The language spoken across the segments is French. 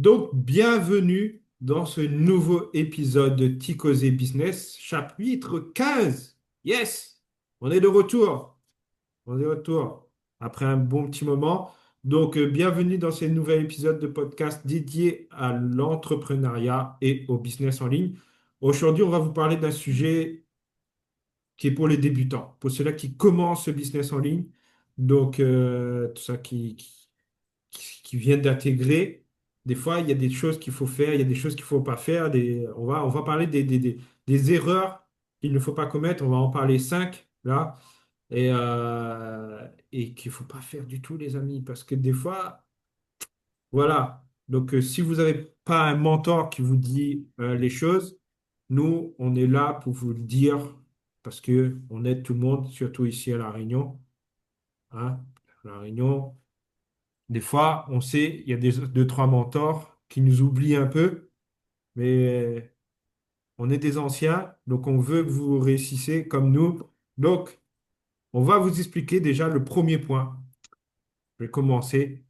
Donc, bienvenue dans ce nouveau épisode de Ticosé Business, chapitre 15. Yes, on est de retour. On est de retour après un bon petit moment. Donc, bienvenue dans ce nouvel épisode de podcast dédié à l'entrepreneuriat et au business en ligne. Aujourd'hui, on va vous parler d'un sujet qui est pour les débutants, pour ceux-là qui commencent ce business en ligne. Donc, tout ça qui viennent d'intégrer. Des fois, il y a des choses qu'il faut faire, il y a des choses qu'il ne faut pas faire. On va parler des erreurs qu'il ne faut pas commettre. On va en parler cinq là. Et qu'il ne faut pas faire du tout, les amis. Parce que des fois, voilà. Donc, si vous n'avez pas un mentor qui vous dit les choses, nous, on est là pour vous le dire parce que on aide tout le monde, surtout ici à La Réunion. Hein. La Réunion, des fois, on sait, il y a deux, trois mentors qui nous oublient un peu, mais on est des anciens, donc on veut que vous réussissiez comme nous. Donc, on va vous expliquer déjà le premier point. Je vais commencer.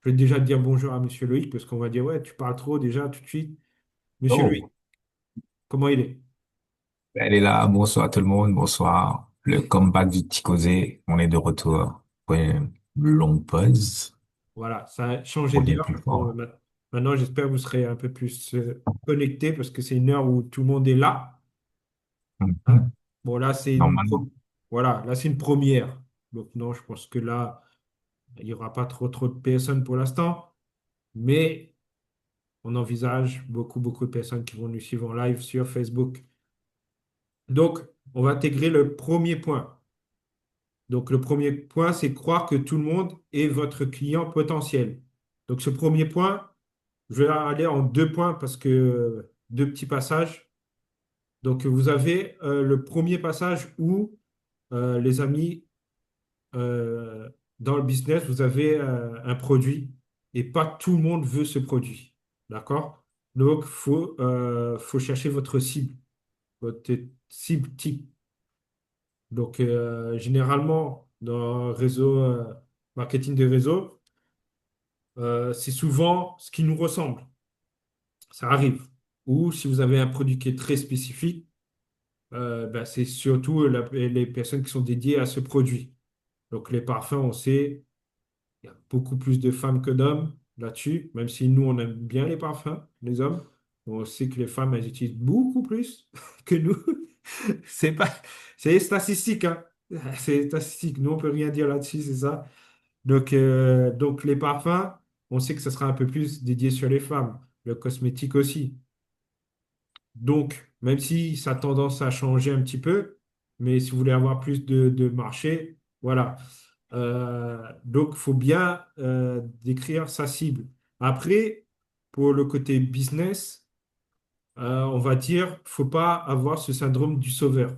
Je vais déjà dire bonjour à Monsieur Loïc, parce qu'on va dire, ouais, tu parles trop déjà tout de suite. Monsieur Loïc, Oh, comment il est? elle est là. Bonsoir tout le monde. Bonsoir. Le comeback du Ticozé. On est de retour. Après une longue pause. Voilà, ça a changé On est d'heure. plus fort. Maintenant, j'espère que vous serez un peu plus connectés, parce que c'est une heure où tout le monde est là. Hein. Mhm. Bon, là, Normalement. voilà, là, c'est une première. Donc, non, je pense que là, il n'y aura pas trop de personnes pour l'instant, mais on envisage beaucoup de personnes qui vont nous suivre en live sur Facebook. Donc, on va intégrer le premier point. Donc, le premier point, c'est croire que tout le monde est votre client potentiel. Donc, ce premier point, je vais aller en deux points parce que deux petits passages. Donc, vous avez le premier passage où, les amis, euh, dans le business, vous avez un produit et pas tout le monde veut ce produit. D'accord? Donc, faut chercher votre cible type. Donc, généralement, dans le réseau, marketing de réseau, c'est souvent ce qui nous ressemble. Ça arrive. Ou si vous avez un produit qui est très spécifique, ben, c'est surtout les personnes qui sont dédiées à ce produit. Donc, les parfums, on sait. Il y a beaucoup plus de femmes que d'hommes là-dessus, même si nous, on aime bien les parfums, les hommes. On sait que les femmes, elles utilisent beaucoup plus que nous. C'est pas, c'est statistique, hein. C'est statistique. Nous, on peut rien dire là-dessus, c'est ça. Donc, les parfums, on sait que ce sera un peu plus dédié sur les femmes. Le cosmétique aussi. Donc, même si ça a tendance à changer un petit peu, mais si vous voulez avoir plus de marché, voilà. Donc, il faut bien décrire sa cible. Après, pour le côté business, on va dire, faut pas avoir ce syndrome du sauveur.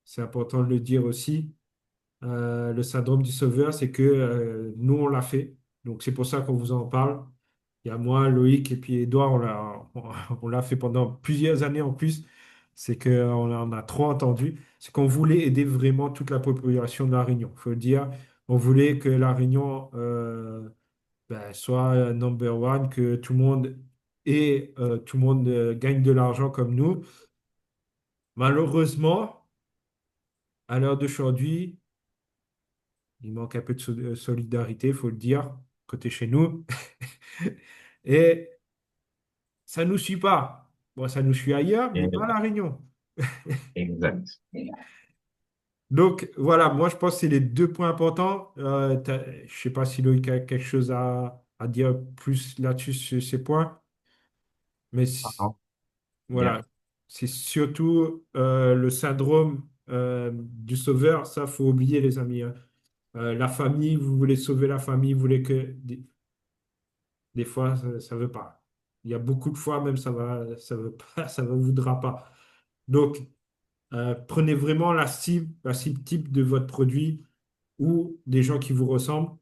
C'est important de le dire aussi. Le syndrome du sauveur, c'est que nous, on l'a fait. Donc, c'est pour ça qu'on vous en parle. Il y a moi, Loïc et puis Edouard, on l'a fait pendant plusieurs années en plus. C'est qu'on en a trop entendu. C'est qu'on voulait aider vraiment toute la population de La Réunion. Il faut le dire, on voulait que La Réunion ben, soit number one, que tout le monde gagne de l'argent comme nous. Malheureusement, à l'heure d'aujourd'hui, il manque un peu de solidarité, il faut le dire, côté chez nous. Et ça ne nous suit pas. Bon, ça nous suit ailleurs, mais pas à La Réunion. Exact. Donc, voilà, moi, je pense que c'est les deux points importants. Je ne sais pas si Loïc a quelque chose à dire plus là-dessus, sur ces points. Mais Ah, bien. voilà, c'est surtout le syndrome du sauveur. Ça, faut oublier, les amis. Hein. La famille, vous voulez sauver la famille, vous voulez que... Des fois, ça ne veut pas. Il y a beaucoup de fois, même, ça veut pas, ça ne voudra pas. Donc, prenez vraiment la cible type de votre produit ou des gens qui vous ressemblent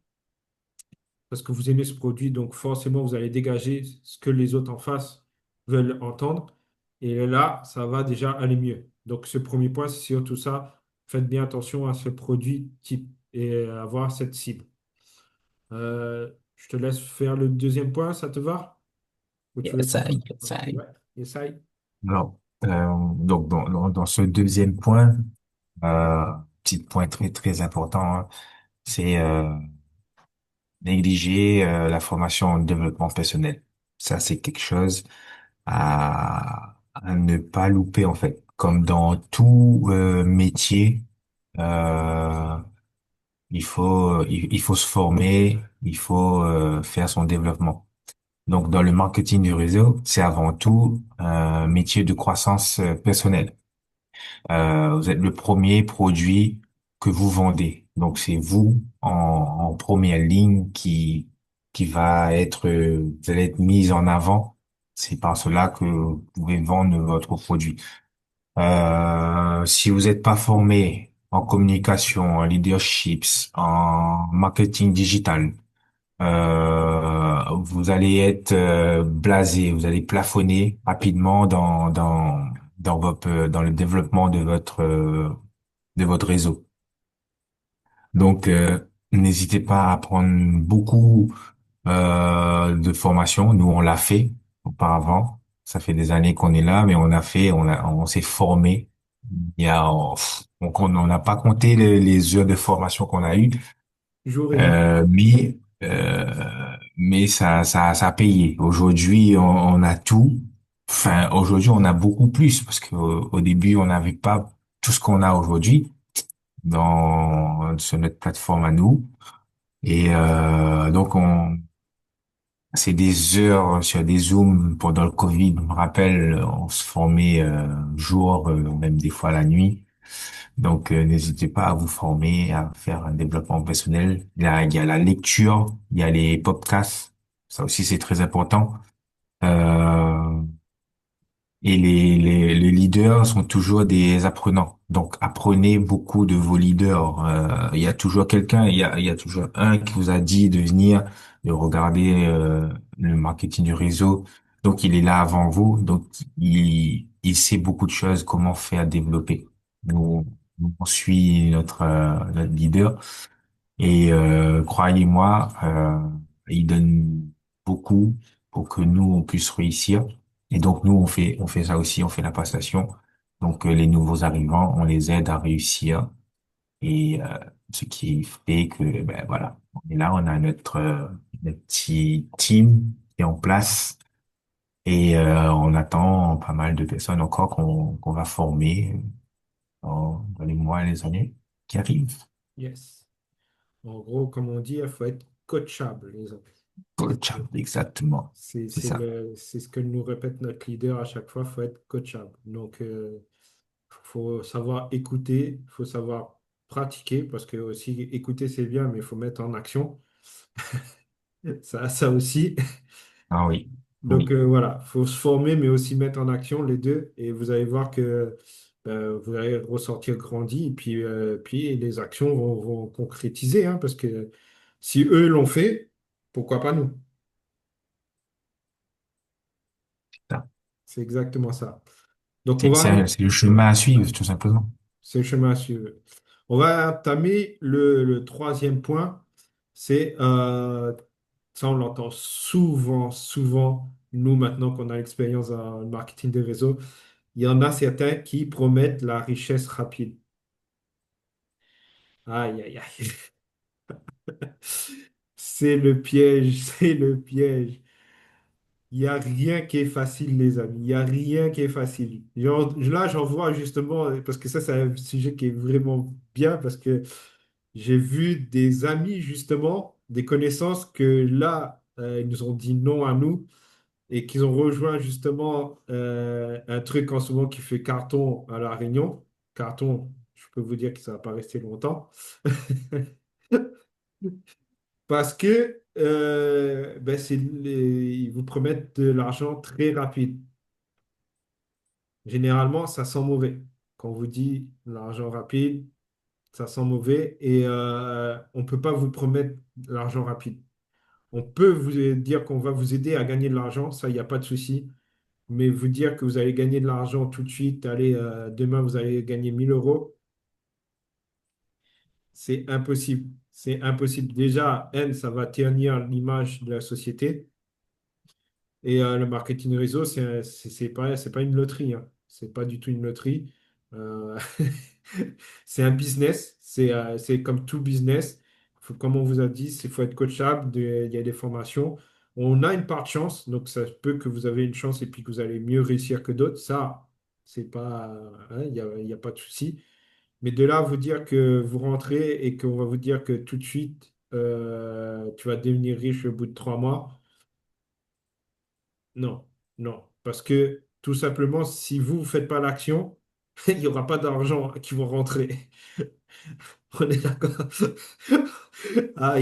parce que vous aimez ce produit. Donc, forcément, vous allez dégager ce que les autres en face veulent entendre. Et là, ça va déjà aller mieux. Donc, ce premier point, c'est surtout ça. Faites bien attention à ce produit type et avoir cette cible. Je te laisse faire le deuxième point, ça te va? Ou tu veux Yes, que je I, fasse? yes, I. Ouais, essaye. Alors, donc, dans ce deuxième point, petit point très, très important, hein, c'est négliger la formation en développement personnel. Ça, c'est quelque chose à ne pas louper, en fait. Comme dans tout métier, euh, il faut se former, il faut faire son développement. Donc, dans le marketing du réseau, c'est avant tout un métier de croissance personnelle. Vous êtes le premier produit que vous vendez. Donc, c'est vous en première ligne qui va être, vous allez être mise en avant. C'est par cela que vous pouvez vendre votre produit. Si vous n'êtes pas formé en communication, en leadership, en marketing digital, vous allez être blasé, vous allez plafonner rapidement dans le développement de votre réseau. Donc, n'hésitez pas à prendre beaucoup de formation. Nous, on l'a fait auparavant. Ça fait des années qu'on est là, mais on s'est formé. Il y a, on n'a pas compté les heures de formation qu'on a eues. Jour et nuit. Mais ça a payé. Aujourd'hui, on a tout. Enfin, aujourd'hui, on a beaucoup plus parce qu'au début, on n'avait pas tout ce qu'on a aujourd'hui sur notre plateforme à nous. Et donc, c'est des heures sur des Zooms pendant le Covid. Je me rappelle, on se formait jour, même des fois la nuit. Donc, n'hésitez pas à vous former, à faire un développement personnel. Il y a la lecture, il y a les podcasts. Ça aussi, c'est très important. Euh, et les leaders sont toujours des apprenants. Donc, apprenez beaucoup de vos leaders. Il y a toujours quelqu'un, il y a toujours un qui vous a dit de venir, de regarder le marketing du réseau. Donc, il est là avant vous. Donc, il sait beaucoup de choses, comment faire développer. On suit notre leader. Et croyez-moi, il donne beaucoup pour que nous, on puisse réussir. Et donc, nous, on fait ça aussi, on fait la passation. Donc, les nouveaux arrivants, on les aide à réussir. Et ce qui fait que, ben voilà, on est là, on a notre petit team qui est en place. Et on attend pas mal de personnes encore qu'on va former dans les mois et les années qui arrivent. Yes. En gros, comme on dit, il faut être coachable, les amis. Coach, exactement. C'est ça. C'est ce que nous répète notre leader à chaque fois, il faut être coachable. Donc, faut savoir écouter, il faut savoir pratiquer, parce que aussi écouter c'est bien, mais il faut mettre en action. Ça aussi. Ah oui, Donc oui, voilà, il faut se former, mais aussi mettre en action les deux. Et vous allez voir que vous allez ressortir grandi. Et puis, puis les actions vont concrétiser, hein, parce que si eux l'ont fait, pourquoi pas nous? c'est ça. C'est exactement ça. Donc on va, C'est le chemin à suivre, tout simplement. c'est le chemin à suivre. On va entamer le troisième point. C'est, ça on l'entend souvent, souvent, nous maintenant qu'on a l'expérience dans le marketing des réseaux, il y en a certains qui promettent la richesse rapide. Aïe, aïe, aïe. C'est le piège, c'est le piège. Il n'y a rien qui est facile, les amis. Il n'y a rien qui est facile. Là, j'en vois justement, parce que ça, c'est un sujet qui est vraiment bien, parce que j'ai vu des amis, justement, des connaissances que là, ils nous ont dit non à nous et qu'ils ont rejoint justement un truc en ce moment qui fait carton à La Réunion. Carton, je peux vous dire que ça va pas rester longtemps. Parce que ben, ils vous promettent de l'argent très rapide. Généralement, ça sent mauvais. Quand on vous dit l'argent rapide, ça sent mauvais et on ne peut pas vous promettre de l'argent rapide. On peut vous dire qu'on va vous aider à gagner de l'argent, ça, il n'y a pas de souci. Mais vous dire que vous allez gagner de l'argent tout de suite, allez, demain, vous allez gagner 1 000 euros, c'est impossible. c'est impossible. Déjà, ça va ternir l'image de la société. Et le marketing réseau, c'est pas une loterie, hein. C'est pas du tout une loterie. Euh, c'est un business. C'est comme tout business. Comme on vous a dit, il faut être coachable. Il y a des formations. On a une part de chance. Donc, ça peut que vous avez une chance et puis que vous allez mieux réussir que d'autres. Ça, c'est pas, hein, il y a pas de souci. Mais de là à vous dire que vous rentrez et qu'on va vous dire que tout de suite, tu vas devenir riche au bout de 3 mois. Non, non. Parce que tout simplement, si vous ne faites pas l'action, il n'y aura pas d'argent qui vont rentrer. On est d'accord. Ah,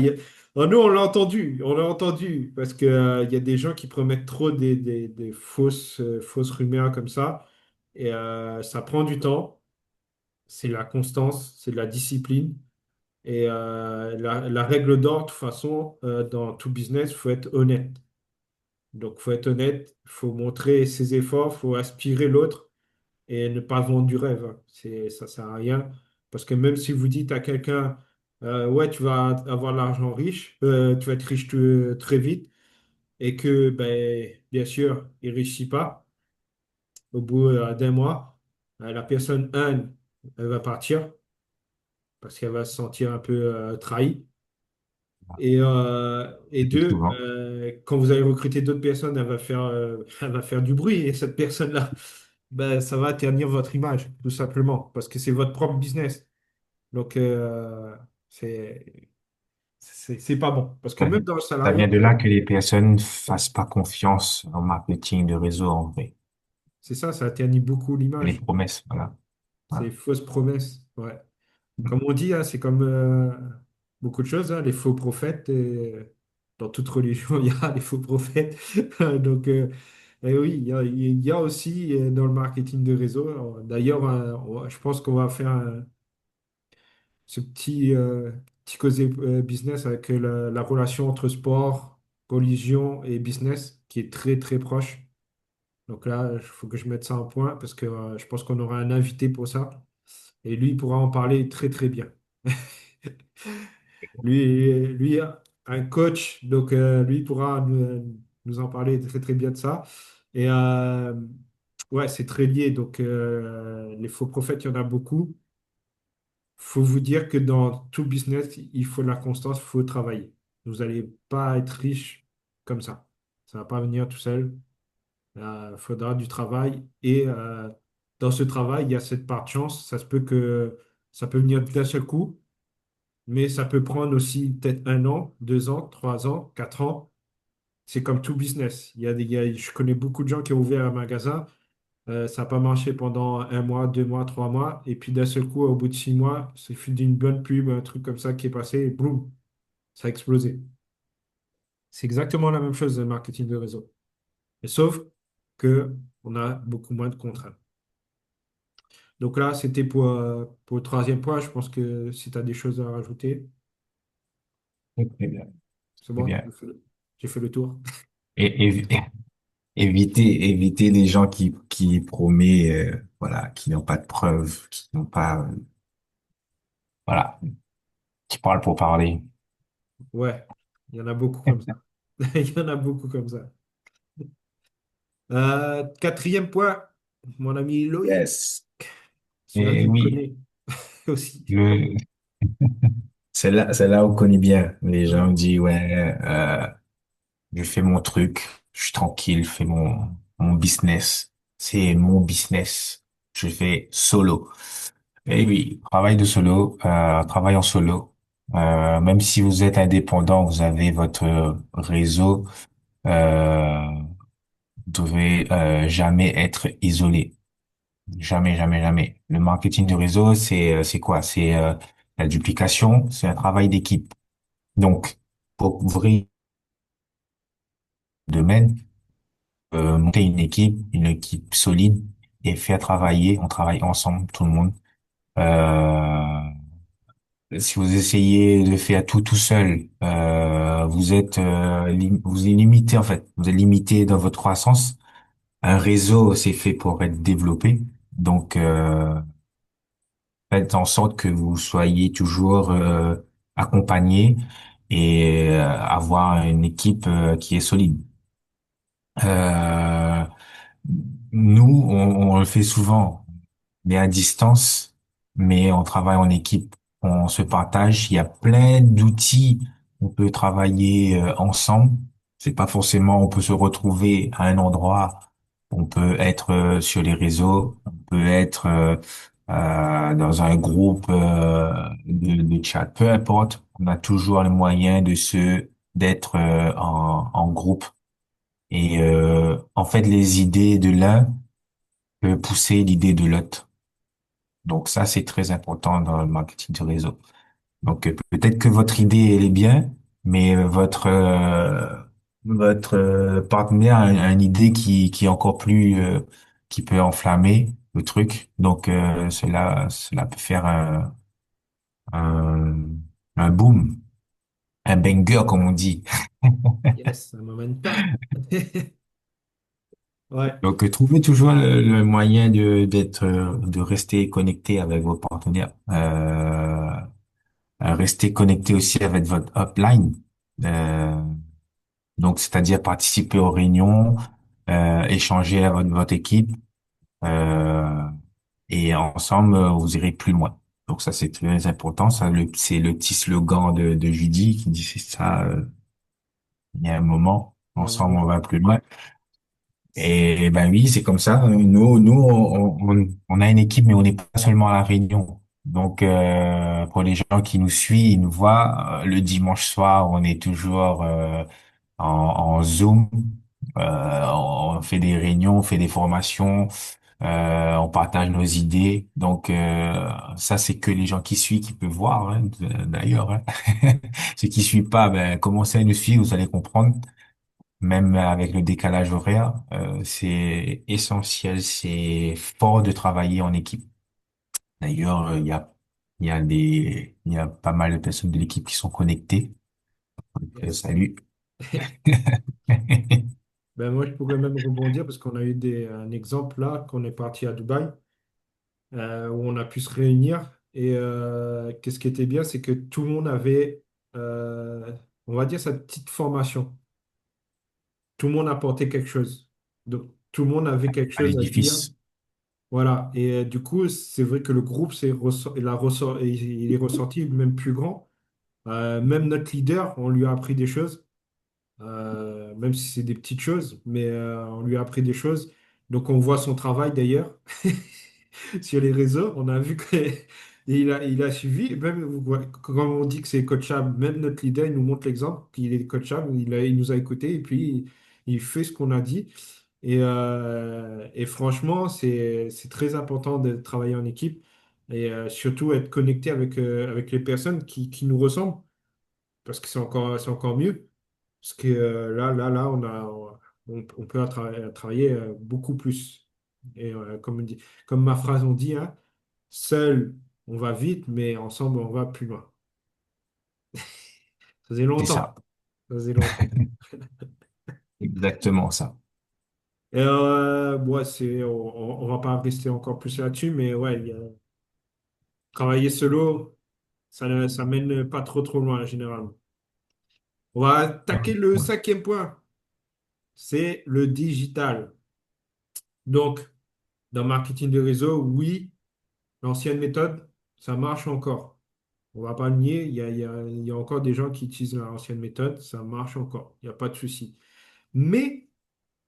oh, nous, on l'a entendu, parce que, il y a des gens qui promettent trop des fausses rumeurs comme ça, et ça prend du temps, c'est la constance, c'est de la discipline, et la règle d'or, de toute façon, dans tout business, il faut être honnête. Donc, faut être honnête, il faut montrer ses efforts, il faut aspirer l'autre et ne pas vendre du rêve, hein. Ça sert à rien. Parce que même si vous dites à quelqu'un, ouais, tu vas avoir l'argent riche, tu vas être riche très vite, et que, ben, bien sûr, il ne réussit pas au bout d'un mois, la personne, elle va partir parce qu'elle va se sentir un peu trahie. Et deux, Effectivement. quand vous allez recruter d'autres personnes, elle va faire du bruit. Et cette personne-là, ben, ça va ternir votre image, tout simplement, parce que c'est votre propre business. Donc, c'est pas bon. Parce que Ça, même dans le ça salariat, vient de là que les personnes fassent pas confiance au marketing de réseau en vrai. c'est ça, ça ternit beaucoup Les l'image. promesses, voilà. C'est Voilà. fausses promesses. Ouais. Comme on dit, hein, c'est comme beaucoup de choses, hein, les faux prophètes. Et dans toute religion, il y a les faux prophètes. Donc, oui, il y a aussi dans le marketing de réseau. D'ailleurs, je pense qu'on va faire ce petit causé business avec la relation entre sport, religion et business qui est très, très proche. Donc là, il faut que je mette ça en point parce que je pense qu'on aura un invité pour ça. Et lui, il pourra en parler très, très bien. Lui, un coach, donc lui pourra nous en parler très très bien de ça. Et ouais, c'est très lié. Donc les faux prophètes, il y en a beaucoup. Faut vous dire que dans tout business, il faut de la constance, il faut travailler. Vous n'allez pas être riche comme ça. Ça va pas venir tout seul. Il faudra du travail. Et dans ce travail, il y a cette part de chance. Ça se peut que ça peut venir d'un seul coup. Mais ça peut prendre aussi peut-être 1 an, 2 ans, 3 ans, 4 ans. C'est comme tout business. Je connais beaucoup de gens qui ont ouvert un magasin. Ça n'a pas marché pendant 1 mois, 2 mois, 3 mois. Et puis d'un seul coup, au bout de 6 mois, c'est fait d'une bonne pub, un truc comme ça qui est passé, et boum, ça a explosé. C'est exactement la même chose dans le marketing de réseau. Mais sauf que on a beaucoup moins de contraintes. Donc là, c'était pour le troisième point. Je pense que si tu as des choses à rajouter, Très bien. c'est Très bon, bien. j'ai fait le tour. Et éviter les gens qui promettent, voilà, qui n'ont pas de preuves, qui n'ont pas, voilà, qui parlent pour parler. Ouais, il y en a beaucoup comme ça. Il y en a beaucoup comme ça. Quatrième point, mon ami Loïc. Yes. Celui-là, Et tu le oui, connais aussi. le, c'est là où on connaît bien. Les gens Ouais. disent, ouais, je fais mon truc, je suis tranquille, je fais mon business. C'est mon business. Je fais solo. Et oui, travail en solo. Même si vous êtes indépendant, vous avez votre réseau, vous devez jamais être isolé. Jamais, jamais, jamais. Le marketing de réseau, c'est quoi? C'est la duplication, c'est un travail d'équipe. Donc, pour ouvrir le domaine, monter une équipe solide et faire travailler, on travaille ensemble, tout le monde. Euh, Si vous essayez de faire tout seul, vous êtes limité en fait. Vous êtes limité dans votre croissance. Un réseau, c'est fait pour être développé. Donc, faites en sorte que vous soyez toujours accompagner et avoir une équipe qui est solide. Euh, Nous, on le fait souvent, mais à distance, mais on travaille en équipe, on se partage. Il y a plein d'outils. On peut travailler ensemble. C'est pas forcément, on peut se retrouver à un endroit. On peut être sur les réseaux. On peut être dans un groupe de chat. Peu importe. On a toujours le moyen d'être en groupe. Et en fait, les idées de l'un peuvent pousser l'idée de l'autre. Donc ça, c'est très important dans le marketing de réseau. Donc peut-être que votre idée, elle est bien, mais votre partenaire a une idée qui est encore plus qui peut enflammer le truc. Donc cela peut faire un, un boom, un banger comme on dit. Yes, un momentum. Ouais, Donc trouvez toujours le moyen de rester connecté avec vos partenaires. Rester connecté aussi avec votre upline. Euh, donc, c'est-à-dire participer aux réunions, échanger avec votre équipe, euh, et ensemble, vous irez plus loin. Donc, ça, c'est très important. Ça, c'est le petit slogan de Judy qui dit ça, il y a un moment. il y a un Ensemble, on moment. va plus loin. Et ben oui, c'est comme ça. Nous, on a une équipe, mais on n'est pas seulement à la réunion. Donc, pour les gens qui nous suivent, ils nous voient, le dimanche soir, on est toujours en Zoom. On fait des réunions, on fait des formations, on partage nos idées. Donc, ça, c'est que les gens qui suivent qui peuvent voir, hein, d'ailleurs. Hein. Ceux qui suivent pas, ben, commencez à nous suivre, vous allez comprendre. Même avec le décalage horaire, c'est essentiel, c'est fort de travailler en équipe. D'ailleurs, il y a pas mal de personnes de l'équipe qui sont connectées. Donc, Yes. salut. Ben moi, je pourrais même rebondir parce qu'on a eu un exemple là, qu'on est parti à Dubaï, où on a pu se réunir. Et qu'est-ce qui était bien, c'est que tout le monde avait, euh, on va dire, sa petite formation. Tout le monde apportait quelque chose. Donc, tout le monde avait quelque À chose à dire. l'édifice. Voilà. Et du coup, c'est vrai que le groupe il est ressorti même plus grand. Même notre leader, on lui a appris des choses. Même si c'est des petites choses, mais on lui a appris des choses. Donc on voit son travail d'ailleurs sur les réseaux. On a vu il a suivi. Même quand on dit que c'est coachable, même notre leader, il nous montre l'exemple qu'il est coachable. Il nous a écoutés et puis il fait ce qu'on a dit. Et franchement, c'est très important de travailler en équipe et surtout être connecté avec les personnes qui nous ressemblent parce que c'est encore mieux. Parce que là, on peut travailler beaucoup plus. Et comme ma phrase on dit, hein, seul, on va vite, mais ensemble, on va plus loin. Ça faisait C'est ça. longtemps. Ça faisait longtemps. Exactement ça. Et ouais, on va pas rester encore plus là-dessus, mais ouais, travailler solo, ça mène pas trop loin, généralement. On va attaquer le cinquième point, c'est le digital. Donc, dans marketing de réseau, oui, l'ancienne méthode, ça marche encore. On va pas le nier, il y a encore des gens qui utilisent l'ancienne méthode, ça marche encore, il n'y a pas de souci. Mais,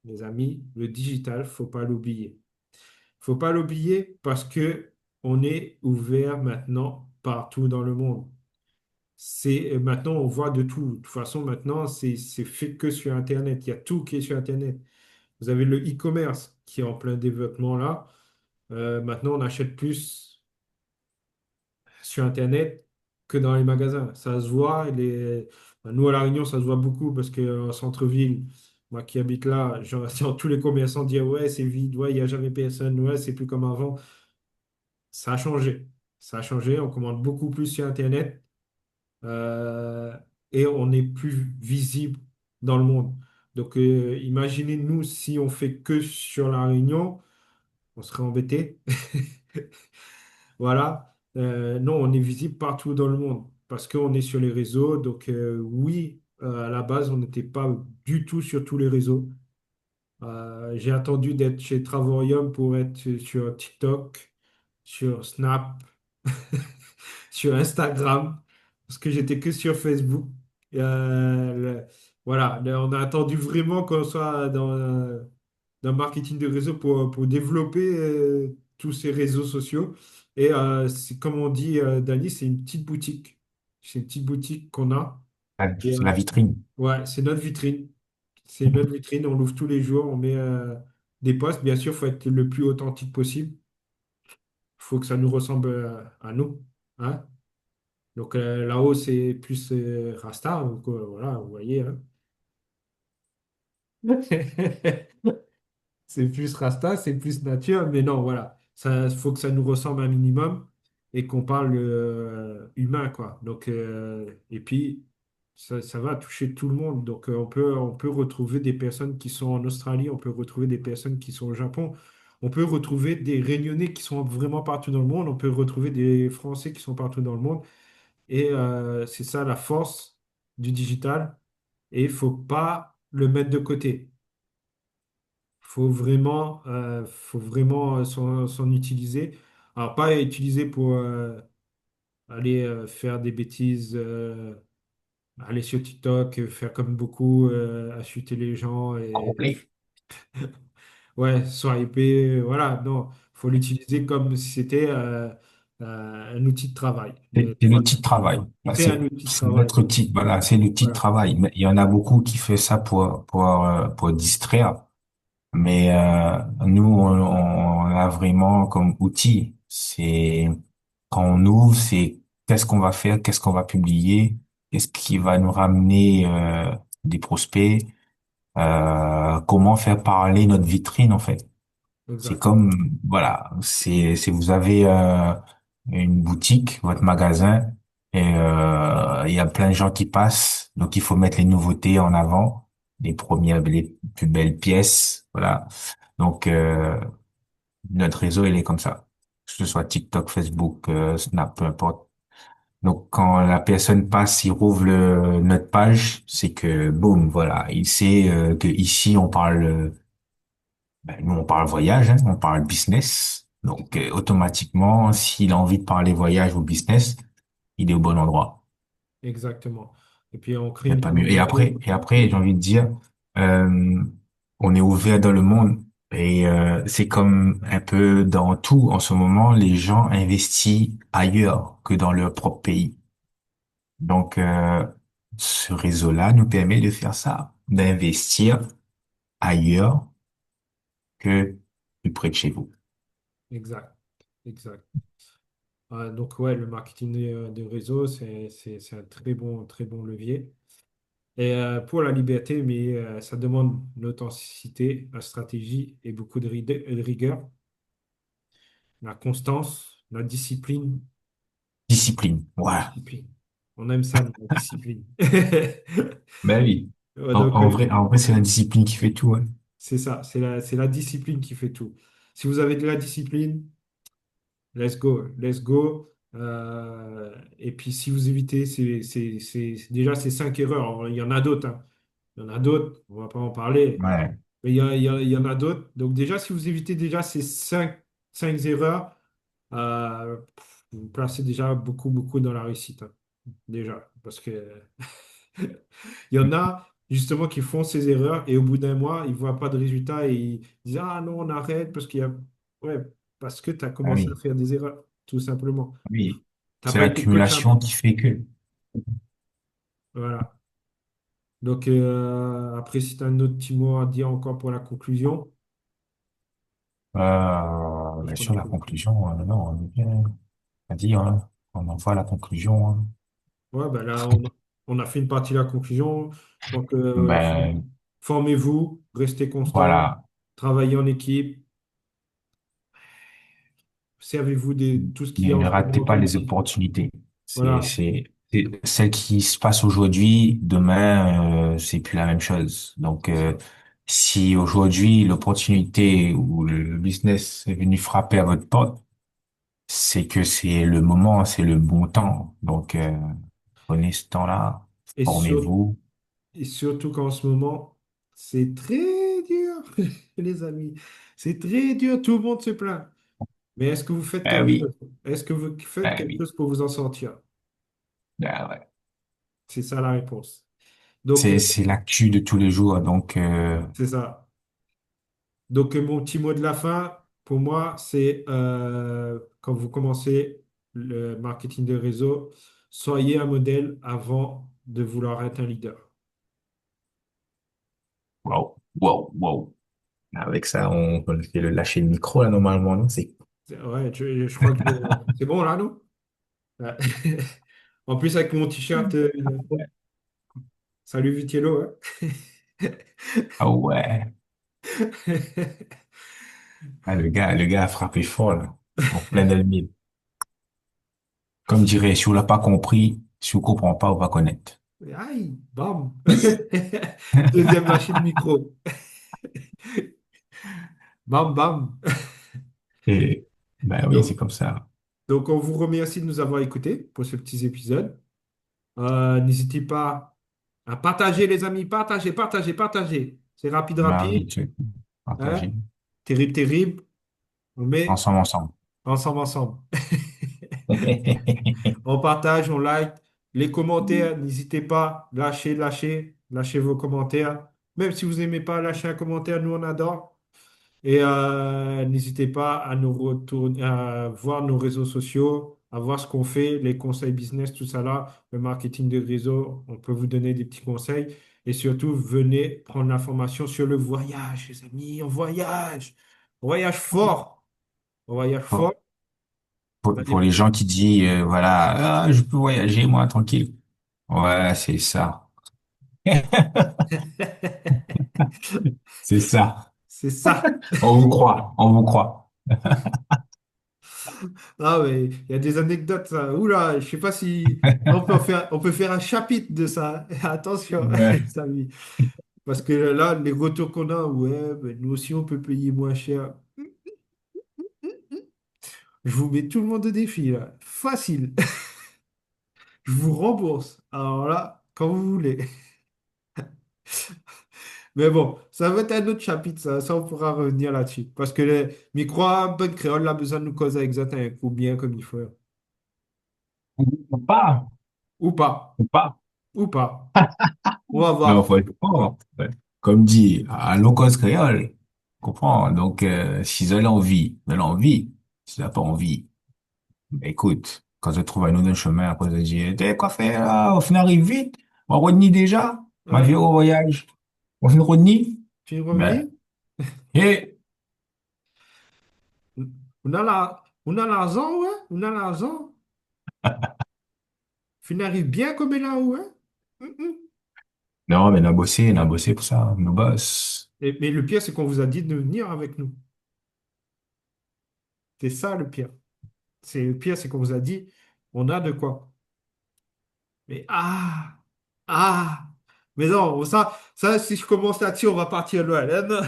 mes amis, le digital, faut pas l'oublier. Faut pas l'oublier parce que on est ouvert maintenant partout dans le monde. Maintenant, on voit de tout. De toute façon, maintenant, c'est fait que sur Internet. Il y a tout qui est sur Internet. Vous avez le e-commerce qui est en plein développement là. Maintenant, on achète plus sur Internet que dans les magasins. Ça se voit. Nous, à La Réunion, ça se voit beaucoup parce qu'en centre-ville, moi qui habite là, j'entends tous les commerçants dire ouais, c'est vide, ouais, il n'y a jamais personne, ouais, c'est plus comme avant. Ça a changé. Ça a changé. On commande beaucoup plus sur Internet euh, et on est plus visible dans le monde. Donc, imaginez-nous si on fait que sur La Réunion, on serait embêté. Voilà. Non, on est visible partout dans le monde. parce qu'on est sur les réseaux. Donc oui, à la base, on n'était pas du tout sur tous les réseaux. J'ai attendu d'être chez Travorium pour être sur TikTok, sur Snap, sur Instagram, parce que j'étais que sur Facebook. Voilà, on a attendu vraiment qu'on soit dans le marketing de réseau pour développer tous ces réseaux sociaux. Et c'est comme on dit, Dani, c'est une petite boutique. C'est une petite boutique qu'on a. Et, C'est la vitrine. ouais, c'est notre vitrine. C'est notre vitrine. On l'ouvre tous les jours. On met des posts. Bien sûr, il faut être le plus authentique possible. Il faut que ça nous ressemble à nous. Hein. Donc là-haut, c'est plus Rasta. Donc, voilà, vous voyez. Hein. C'est plus Rasta, c'est plus nature, mais non, voilà. Ça, faut que ça nous ressemble un minimum et qu'on parle humain, quoi. Donc, et puis, ça va toucher tout le monde. Donc, on peut retrouver des personnes qui sont en Australie, on peut retrouver des personnes qui sont au Japon, on peut retrouver des Réunionnais qui sont vraiment partout dans le monde, on peut retrouver des Français qui sont partout dans le monde. Et c'est ça la force du digital. Et il faut pas le mettre de côté. Faut vraiment s'en utiliser. Alors, pas utiliser pour aller faire des bêtises, aller sur TikTok, faire comme beaucoup, insulter les gens et Complet. ouais, swiper, voilà. Non, faut l'utiliser comme si c'était un outil de travail. C'est l'outil de travail. Bah, C'est un outil de c'est travail. notre outil. Voilà, c'est l'outil de Voilà, travail. Mais il y en a beaucoup qui fait ça pour distraire. Mais nous, on a vraiment comme outil. C'est quand on ouvre, c'est qu'est-ce qu'on va faire, qu'est-ce qu'on va publier, qu'est-ce qui va nous ramener des prospects, comment faire parler notre vitrine en fait. C'est exact, comme voilà, c'est vous avez une boutique, votre magasin, et il y a plein de gens qui passent, donc il faut mettre les nouveautés en avant, les plus belles pièces, voilà. Donc notre réseau il est comme ça, que ce soit TikTok, Facebook, Snap, peu importe. Donc quand la personne passe, il rouvre notre page, c'est que boum, voilà, il sait que ici on parle ben, nous, on parle voyage, hein, on parle business. Donc, automatiquement, s'il a envie de parler voyage ou business, il est au bon endroit. exactement. Et puis, on crée Il n'y a une pas mieux. communauté. Et après, j'ai envie de dire, euh, on est ouvert dans le monde. Et c'est comme un peu dans tout en ce moment, les gens investissent ailleurs que dans leur propre pays. Donc, ce réseau-là nous permet de faire ça, d'investir ailleurs que plus près de chez vous. Exact, exact. Donc, ouais, le marketing de réseau, c'est un très bon levier. Et pour la liberté, mais ça demande l'authenticité, la stratégie et beaucoup de rigueur, la constance, la discipline. Discipline. La Voilà. discipline. On aime ça, la discipline. Ben oui. Donc, En vrai, c'est la discipline qui fait tout, hein. c'est ça, c'est la discipline qui fait tout. Si vous avez de la discipline, let's go, let's go. Et puis, si vous évitez déjà ces 5 erreurs, alors, il y en a d'autres, hein. Il y en a d'autres, on va pas en parler, Ouais. mais il y en a d'autres. Donc, déjà, si vous évitez déjà ces cinq erreurs, vous placez déjà beaucoup, beaucoup dans la réussite, hein. Déjà, parce que il y en a justement qui font ces erreurs et au bout d'un mois, ils ne voient pas de résultat et ils disent, ah non, on arrête parce qu'il y a. Ouais, parce que tu as Ah commencé à oui. faire des erreurs, tout simplement. Oui. Tu n'as C'est pas été coachable. l'accumulation qui fait que. Voilà. Donc, après, si tu as un autre petit mot à dire encore pour la conclusion, je Bien qu'on sûr, a la fait le tour. conclusion, non, on est bien à dire, hein. On en voit la conclusion, hein. Ouais, ben là, on a fait une partie de la conclusion. Donc, Ben, formez-vous, restez constant, voilà. travaillez en équipe, servez-vous de tout ce qu'il y a en Ne ce ratez moment pas comme. les opportunités. Voilà. C'est celle qui se passe aujourd'hui, demain, c'est plus la même chose. Donc, C'est ça. si aujourd'hui l'opportunité ou le business est venu frapper à votre porte, c'est que c'est le moment, c'est le bon temps. Donc, Prenez ce temps-là, Et, sur- formez-vous. et surtout qu'en ce moment, c'est très dur, les amis. C'est très dur, tout le monde se plaint. Mais est-ce que vous faites Ah quelque oui, chose? Est-ce que vous faites ah quelque oui, chose pour vous en sortir? ah ouais. C'est ça la réponse. Donc, C'est l'actu de tous les jours, donc c'est ça. Donc, mon petit mot de la fin, pour moi, c'est quand vous commencez le marketing de réseau, soyez un modèle avant de vouloir être un leader. wow, wow, wow. Avec ça, on fait le lâcher le micro là normalement, non? C'est Ouais, je crois que c'est bon là, non? Ouais. En plus, avec mon t-shirt, salut Vitiello. ah ouais. Ah, le gars a frappé fort là, en plein mille. Comme dirait, si on l'a pas compris, si on comprend pas, on va connaître. Aïe, bam. Deuxième machine micro. Bam, bam. Et ben oui, c'est Donc, comme ça. donc, on vous remercie de nous avoir écoutés pour ce petit épisode. N'hésitez pas à partager, les amis. Partagez, partagez, partagez. C'est rapide, Ben rapide. oui, tu Hein? partager. Terrible, terrible. On met Ensemble, ensemble. ensemble, ensemble. On partage, on like. Les commentaires, n'hésitez pas. Lâchez, lâchez. Lâchez vos commentaires. Même si vous n'aimez pas, lâchez un commentaire. Nous, on adore. Et n'hésitez pas à nous retourner, à voir nos réseaux sociaux, à voir ce qu'on fait, les conseils business, tout ça là, le marketing de réseau. On peut vous donner des petits conseils. Et surtout, venez prendre l'information sur le voyage, les amis. On voyage. On voyage fort. On voyage fort. Vous Pour allez- les gens qui disent, voilà, ah, je peux voyager, moi, tranquille. Ouais, c'est ça. C'est ça. C'est ça. On vous croit, on vous croit. Ah, mais il y a des anecdotes, ça. Oula, je sais pas si on peut faire un chapitre de ça. Attention, Ouais. les amis. Parce que là, les retours qu'on a, ouais, ben, nous aussi, on peut payer moins cher. Je vous mets tout le monde au défi, là. Facile. Je vous rembourse. Alors là, quand vous voulez. Mais bon, ça va être un autre chapitre, ça on pourra revenir là-dessus. Parce que les micro un peu de créole a besoin de nous causer exactement ou bien comme il faut. Ou pas, Ou pas. ou pas. Ou pas. On va Non, voir. faut être fort. Ouais. Comme dit, à low cost créole. Comprends? Donc, s'ils ont envie, ils ont envie. S'ils n'ont pas envie, ben, écoute, quand je trouve un autre chemin, après, je dis, t'es quoi faire là? On finit arrive vite. On Rodney déjà. Ma vie Ouais. au voyage. On finit Rodney. Tu veux revenir? Ben, et, On a l'argent, ouais. On a l'argent. Tu n'arrives bien comme là, ouais. Mhm. non, mais on a bossé pour ça. On bosse. Mais le pire, c'est qu'on vous a dit de venir avec nous. C'est ça le pire. C'est le pire, c'est qu'on vous a dit, on a de quoi. Mais ah, mais non, si je commence là-dessus, on va partir loin. Là, non.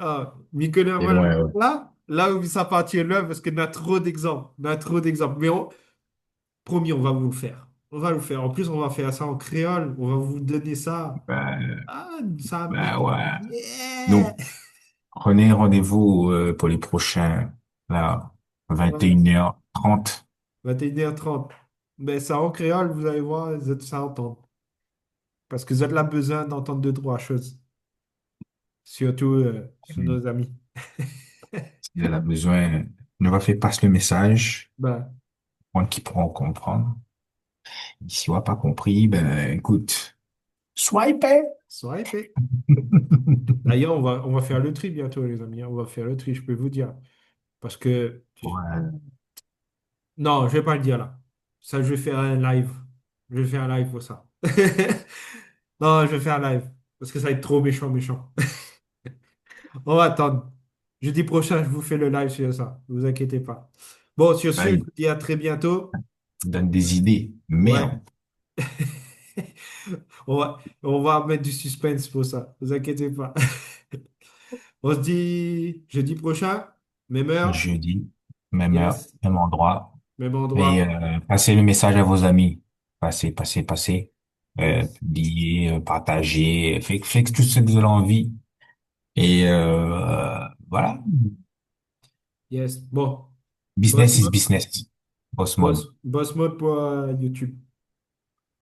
Ah, m'y connais C'est vraiment loin, ouais. là où ça partir loin, parce qu'on a trop d'exemples. On a trop d'exemples. Mais promis, on va vous le faire. On va le faire. En plus, on va faire ça en créole. On va vous donner ça. Ben, Ah, ça va ben mettre. ouais. Yeah! Donc, prenez rendez-vous pour les prochains, là, 21h30. 21h30. Mais ça en créole, vous allez voir, vous êtes ça entendre. Parce que vous avez là besoin d'entendre deux, trois choses. Surtout sur nos amis. Si elle a besoin, ne va faire passer le message, Ben, pour qui pourront comprendre. Et si on n'a pas compris, ben, écoute, swipe. swipe. D'ailleurs, on va faire le tri bientôt, les amis. On va faire le tri, je peux vous dire. Parce que, Ouais. non, je vais pas le dire là. Ça, je vais faire un live. Je vais faire un live pour ça. Non, je vais faire un live. Parce que ça va être trop méchant, méchant. On va attendre. Jeudi prochain, je vous fais le live sur ça. Ne vous inquiétez pas. Bon, sur ce, Ah, je il vous dis à très bientôt. donne des idées. Ouais. Merde. On va mettre du suspense pour ça. Ne vous inquiétez pas. On se dit jeudi prochain, même heure. Jeudi, même heure, Yes. même endroit. Même Et endroit. passez le message à vos amis. Passez, passez, passez. Yes. Publiez, partagez. Faites tout ce que vous avez envie. Et voilà. Yes. Bon. Boss Business is mode. business. Boss mode. Boss mode pour YouTube.